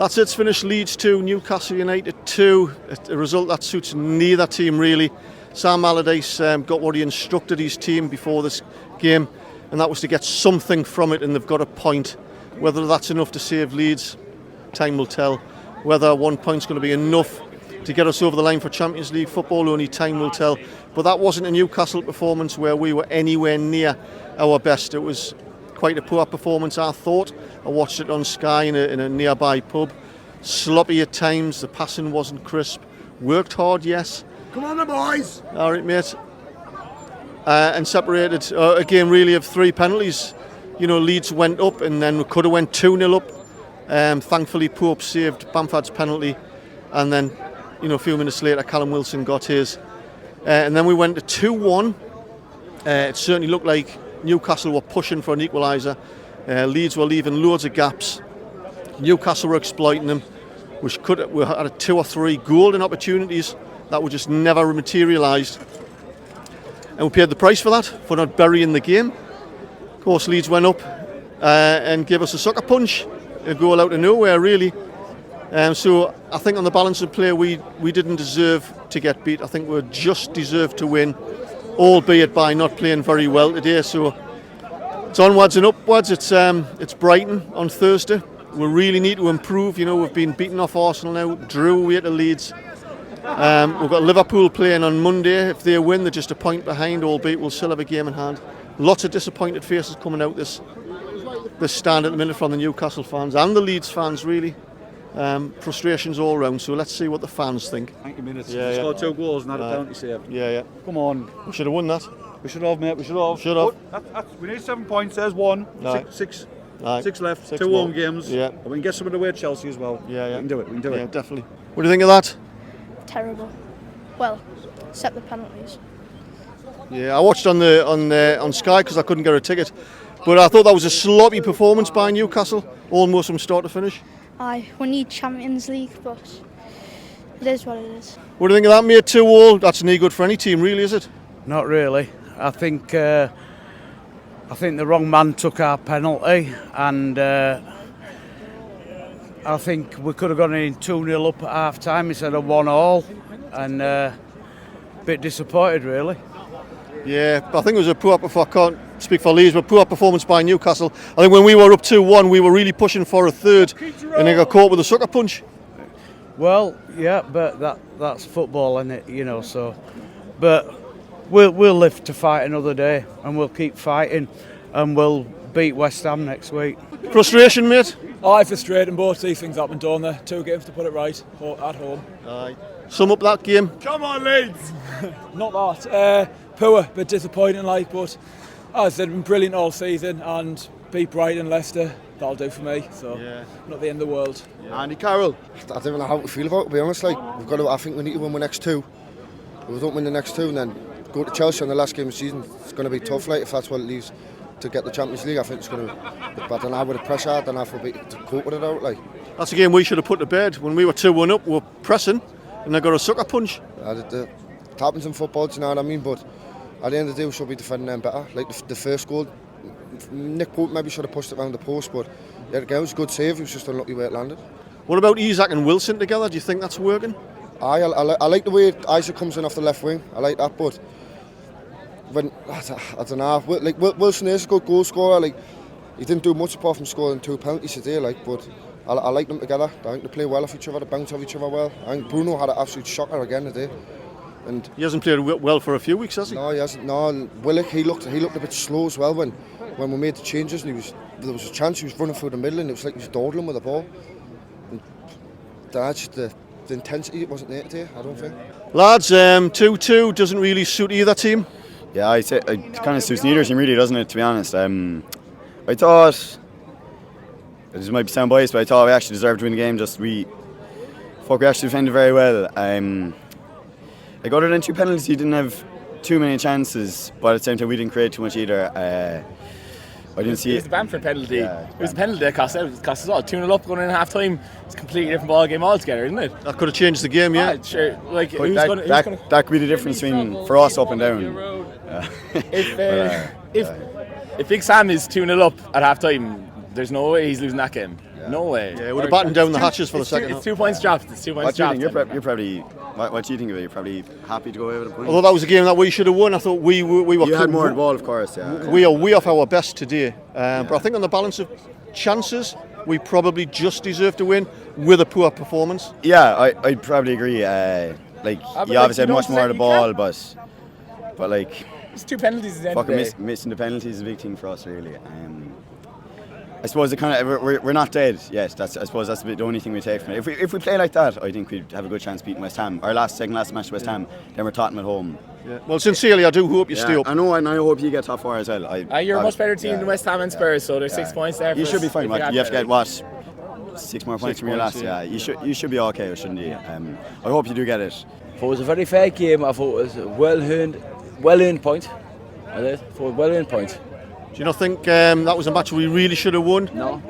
That's it. It's finished. Leeds 2, Newcastle United 2. A result that suits neither team really. Sam Allardyce got what he instructed his team before this game, and that was to get something from it, and they've got a point. Whether that's enough to save Leeds, time will tell. Whether 1 point's going to be enough to get us over the line for Champions League football, only time will tell. But that wasn't a Newcastle performance where we were anywhere near our best. It was quite a poor performance, I thought. I watched it on Sky in a nearby pub. Sloppy at times, the passing wasn't crisp. Worked hard, yes. Come on, the boys! All right, mate. And separated, again, really, of 3 penalties. You know, Leeds went up and then we could have went 2-0 up. Thankfully, Pope saved Bamford's penalty. And then, you know, a few minutes later, Callum Wilson got his. And then we went to 2-1. It certainly looked like Newcastle were pushing for an equaliser. Leeds were leaving loads of gaps. Newcastle were exploiting them. We had 2 or 3 golden opportunities that were just never materialised. And we paid the price for that, for not burying the game. Of course, Leeds went up and gave us a sucker punch, a goal out of nowhere, really. So I think on the balance of play, we didn't deserve to get beat. I think we just deserved to win, albeit by not playing very well today. So it's onwards and upwards. It's Brighton on Thursday. We really need to improve. You know, we've been beaten off Arsenal now, drew away to Leeds. We've got Liverpool playing on Monday. If they win, they're just a point behind, albeit we'll still have a game in hand. Lots of disappointed faces coming out this stand at the minute from the Newcastle fans and the Leeds fans, really. Frustrations all round, so let's see what the fans think. 90 minutes. Yeah, Scored 2 goals and had a penalty saved. Yeah. Come on. We should have won that. We should have, mate. We should have. We need 7 points. There's 1. Aye. Six left. 6 2 more. home games. Yeah. And we can get some of the way at Chelsea as well. Yeah. We can do it. We can do Yeah, it. definitely. What do you think of that? Terrible. Well, except the penalties. Yeah, I watched on Sky because I couldn't get a ticket, but I thought that was a sloppy performance by Newcastle, almost from start to finish. Aye, we need Champions League, but it is what it is. What do you think of that, mate? 2-2. That's no good for any team, really, is it? Not really. I think the wrong man took our penalty, and I think we could have gone in 2-0 up at half time instead of 1-1, and a bit disappointed, really. Yeah, but I think it was a poor performance. I can't speak for Leeds, but poor performance by Newcastle. I think when we were up 2-1, we were really pushing for a third, and they got caught with a sucker punch. Well, yeah, but that's football, isn't it? You know, so. But we'll live to fight another day, and we'll keep fighting, and we'll beat West Ham next week. Frustration, mate? Aye, frustrating. Both these things up and down there. 2 games to put it right at home. Aye. Sum up that game. Come on, Leeds! Not that. Poor, bit disappointing, but as they've been brilliant all season, and beat Brighton, Leicester, that'll do for me. So, not the end of the world. Yeah. Andy Carroll, I don't know how to feel about it, to be honest. I think we need to win the next 2. If we don't win the next 2, and then go to Chelsea on the last game of the season, it's going to be tough. If that's what it leaves to get the Champions League, I think it's going to be bad. And with the pressure, I don't know if we'll be to cope with it out. That's a game we should have put to bed. When we were 2-1 up, we were pressing, and they got a sucker punch. It happens in football, do you know what I mean? But at the end of the day, we should be defending them better. Like the first goal, Nick Pope maybe should have pushed it around the post, but yeah, again, it was a good save. It was just unlucky where it landed. What about Isaac and Wilson together? Do you think that's working? I like the way Isaac comes in off the left wing. I like that, but when I don't know, Wilson is a good goal scorer. He didn't do much apart from scoring 2 penalties today. But I like them together. I think they play well off each other, they bounce off each other well. I think Bruno had an absolute shocker again today. And he hasn't played well for a few weeks, has he? No, he hasn't. No, Willock, he looked a bit slow as well when we made the changes, and there was a chance he was running through the middle, and it was like he was dawdling with the ball. And that's just the intensity wasn't there today, I don't think. Lads, 2-2 doesn't really suit either team. Yeah, I'd say it kind of suits neither team, really, doesn't it? To be honest, I thought this might sound biased, but I thought we actually deserved to win the game. We actually defended very well. Other than 2 penalties, he didn't have too many chances, but at the same time we didn't create too much either. I didn't see it. It was the Bamford penalty. It was the penalty that cost us all. 2-0 up going in at half time. It's a completely different ball game altogether, isn't it? That could have changed the game, yeah. Sure. That could be the difference between for us up and down. If Big Sam is 2-0 up at half time, there's no way he's losing that game. No way. Yeah, we'd have battened down the hatches for the second half. It's 2 points dropped. It's 2 points What do you dropped. think? You're probably. What do you think of it? You're probably happy to go away with a point. Although that was a game that we should have won, I thought we were. You had more ball, of course. Yeah. We are way off our best today, but I think on the balance of chances, we probably just deserve to win with a poor performance. Yeah, I'd probably agree. Like you obviously had much more of the ball, but like It's 2 penalties at the end of the fucking day. missing the penalties is a big thing for us, really. I suppose we're not dead yet. I suppose that's the only thing we take from it. If we play like that, I think we'd have a good chance beating West Ham. Our second last match to West Ham, then we're Tottenham at home. Yeah. Well, sincerely, I do hope you stay up. I know, and I hope you get top 4 as well. You're a much better team than West Ham and Spurs, so there's 6 points there. You for should be us fine. if we had You have to better. get what 6 more points from your last. Yeah, you should be okay, shouldn't you? I hope you do get it. I thought it was a very fair game. I thought it was a well-earned point. I did. I thought it was a well-earned point. Do you not think that was a match we really should have won? No.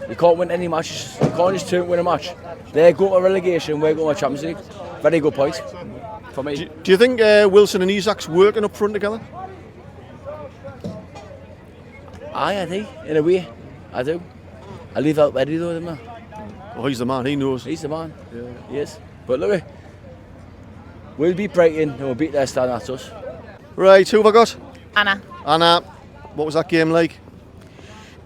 You can't win any matches. You can't just win a match. They're going to relegation, we're going to Champions League. Very good point for me. Do you think Wilson and Isak's working up front together? I do, in a way. I do. I leave out Eddie though, man. Oh, he's the man, he knows. He's the man. Yeah. He is. But look, we'll beat Brighton and we'll beat Leicester, and that's us. Right, who have I got? Anna. Anna, what was that game like?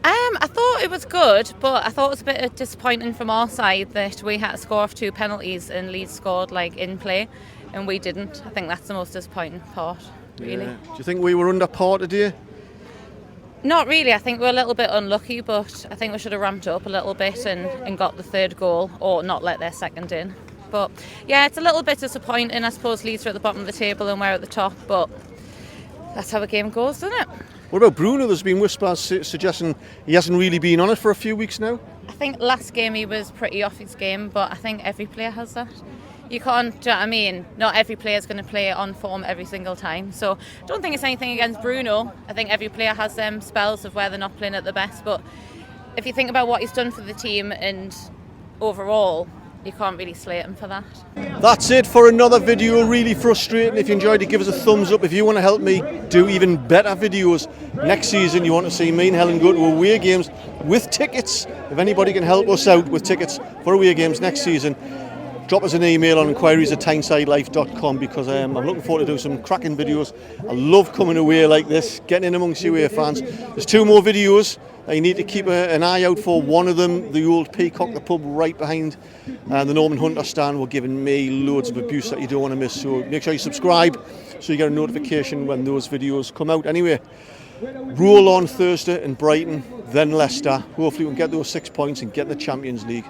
I thought it was good, but I thought it was a bit disappointing from our side that we had to score off 2 penalties and Leeds scored like in play and we didn't. I think that's the most disappointing part, really. Yeah. Do you think we were under par today? Not really. I think we're a little bit unlucky, but I think we should have ramped up a little bit and got the 3rd goal or not let their 2nd in. But yeah, it's a little bit disappointing. I suppose Leeds are at the bottom of the table and we're at the top, but that's how a game goes, doesn't it? What about Bruno? There's been whispers suggesting he hasn't really been on it for a few weeks now. I think last game he was pretty off his game, but I think every player has that. You can't, do you know what I mean? Not every player is going to play on form every single time. So I don't think it's anything against Bruno. I think every player has them spells of where they're not playing at the best. But if you think about what he's done for the team and overall, you can't really slate him for that. That's it for another video. Really frustrating. If you enjoyed it, give us a thumbs up. If you want to help me do even better videos next season, you want to see me and Helen go to away games with tickets. If anybody can help us out with tickets for away games next season, drop us an email on inquiries@tynesidelife.com because I'm looking forward to do some cracking videos. I love coming away like this, getting in amongst you fans. There's 2 more videos. You need to keep an eye out for one of them, the old Peacock, the pub right behind the Norman Hunter stand. We're giving me loads of abuse that you don't want to miss. So make sure you subscribe so you get a notification when those videos come out. Anyway, roll on Thursday in Brighton, then Leicester. Hopefully we can get those 6 points and get in the Champions League.